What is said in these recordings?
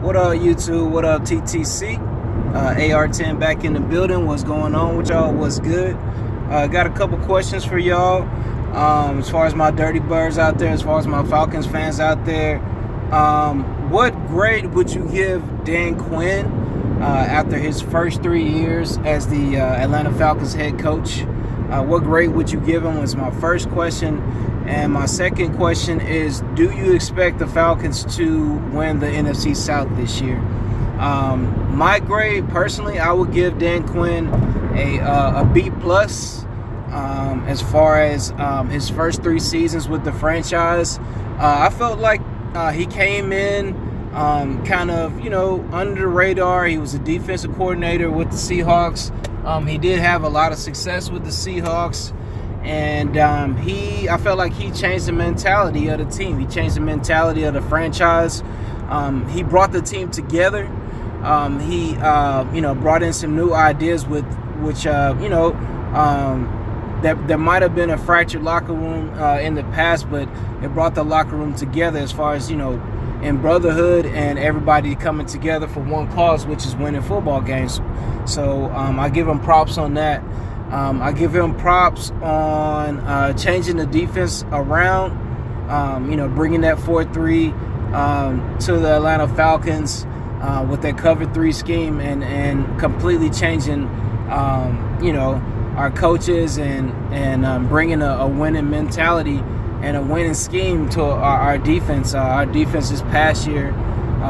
What up, YouTube? What up, TTC? AR10 back in the building. What's going on with y'all? What's good? Got a couple questions for y'all. As far as my Dirty Birds out there, as far as my Falcons fans out there, what grade would you give Dan Quinn after his first 3 years as the Atlanta Falcons head coach? What grade would you give him was my first question. And my second question is, do you expect the Falcons to win the NFC South this year? My grade, personally, I would give Dan Quinn a B+, as far as his first 3 seasons with the franchise. I felt like he came in kind of, under the radar. He was a defensive coordinator with the Seahawks. He did have a lot of success with the Seahawks. And I felt like he changed the mentality of the team. He changed the mentality of the franchise. He brought the team together. He brought in some new ideas which there might have been a fractured locker room in the past, but it brought the locker room together as far as, in brotherhood and everybody coming together for one cause, which is winning football games. So I give him props on that. I give him props on changing the defense around, bringing that 4-3 to the Atlanta Falcons with that cover 3 scheme and completely changing, our coaches and bringing a winning mentality and a winning scheme to our defense. Our defense this past year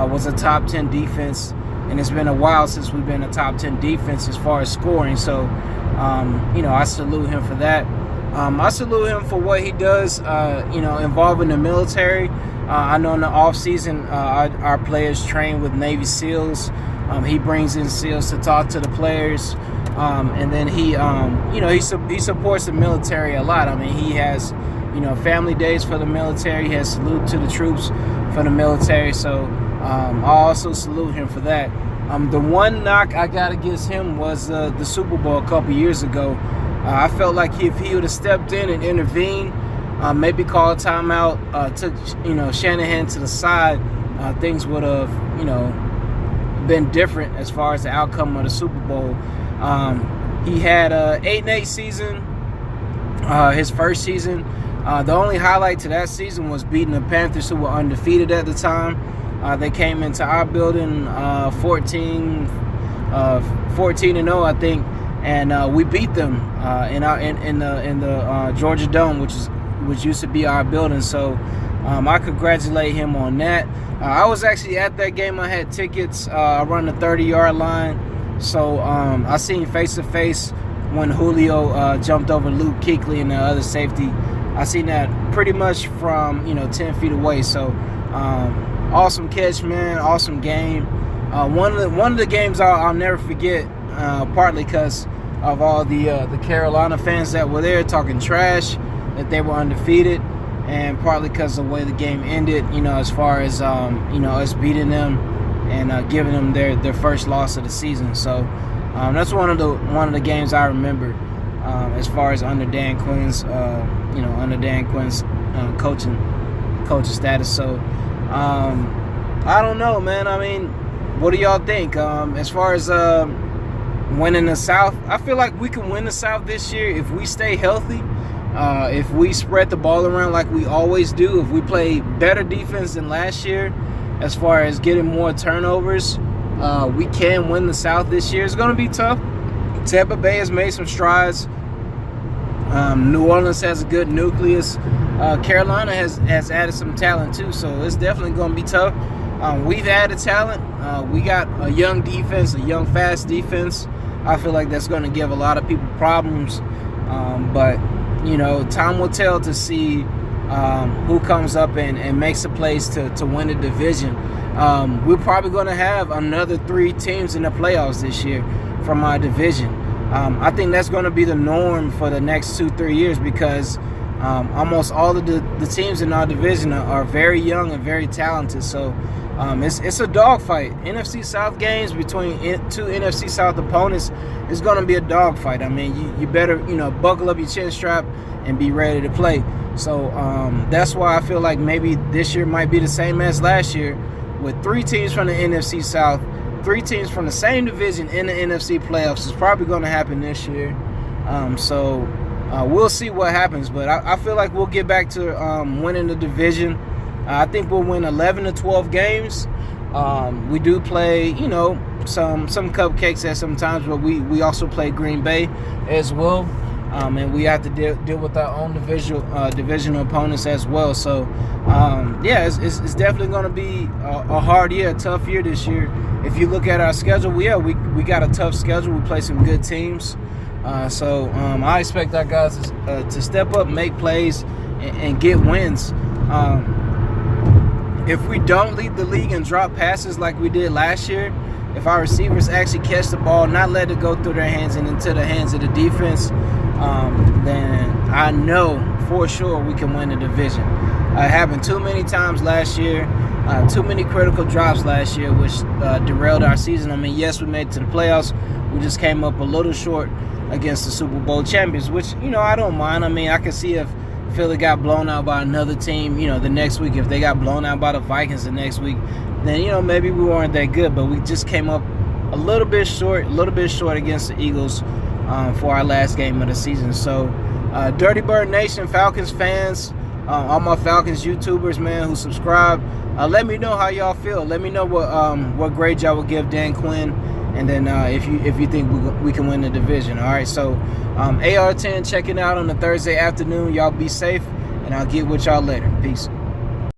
was a top 10 defense, and it's been a while since we've been a top 10 defense as far as scoring. So, I salute him for that. I salute him for what he does, involving the military. I know in the off season, our players train with Navy SEALs. He brings in SEALs to talk to the players, and then he supports the military a lot. I mean, he has, family days for the military. He has salute to the troops for the military. So I also salute him for that. The one knock I got against him was the Super Bowl a couple years ago. I felt like if he would have stepped in and intervened, maybe called a timeout, took Shanahan to the side, things would have been different as far as the outcome of the Super Bowl. He had an 8-8 season, his first season. The only highlight to that season was beating the Panthers, who were undefeated at the time. They came into our building 14-0, I think, and we beat them in the Georgia Dome, which used to be our building. So I congratulate him on that. I was actually at that game. I had tickets around the 30-yard line, so I seen face to face when Julio jumped over Luke Kuechly and the other safety. I seen that pretty much from 10 feet away. So. Awesome catch, man. Awesome game. One of the games I'll never forget, partly because of all the Carolina fans that were there talking trash, that they were undefeated, and partly because of the way the game ended, as far as us beating them and giving them their first loss of the season. So that's one of the games I remember as far as under Dan Quinn's coaching status. So I don't know, man. I mean, what do y'all think? As far as winning the South, I feel like we can win the South this year if we stay healthy, if we spread the ball around like we always do, if we play better defense than last year, as far as getting more turnovers, we can win the South this year. It's going to be tough. Tampa Bay has made some strides. New Orleans has a good nucleus. Carolina has added some talent too, so it's definitely going to be tough. We've added talent. We got a young defense, a young, fast defense. I feel like that's going to give a lot of people problems. But time will tell to see who comes up and makes a place to win the division. We're probably going to have another 3 teams in the playoffs this year from our division. I think that's going to be the norm for the next 2-3 years because almost all of the teams in our division are very young and very talented. So it's a dogfight. NFC South games between 2 NFC South opponents is going to be a dogfight. I mean, you better buckle up your chin strap and be ready to play. So that's why I feel like maybe this year might be the same as last year. with 3 teams from the NFC South, 3 teams from the same division in the NFC playoffs. It's probably going to happen this year. So we'll see what happens. But I feel like we'll get back to winning the division. I think we'll win 11 to 12 games. We do play, some cupcakes at some times, but we also play Green Bay as well. And we have to deal with our own divisional opponents as well. So, it's definitely going to be a hard year, a tough year this year. If you look at our schedule, we got a tough schedule. We play some good teams. So I expect our guys to step up, make plays, and get wins. If we don't lead the league and drop passes like we did last year, if our receivers actually catch the ball, not let it go through their hands and into the hands of the defense, then I know for sure we can win the division. It happened too many times last year, too many critical drops last year, which derailed our season. I mean, yes, we made it to the playoffs. We just came up a little short against the Super Bowl champions, which, I don't mind. I mean, I can see if Philly got blown out by another team, the next week. If they got blown out by the Vikings the next week, then, maybe we weren't that good. But we just came up a little bit short against the Eagles for our last game of the season. So, Dirty Bird Nation, Falcons fans, all my Falcons YouTubers, man, who subscribe, let me know how y'all feel. Let me know what grade y'all would give Dan Quinn. And then if you think we can win the division. All right, so AR10 checking out on a Thursday afternoon. Y'all be safe, and I'll get with y'all later. Peace.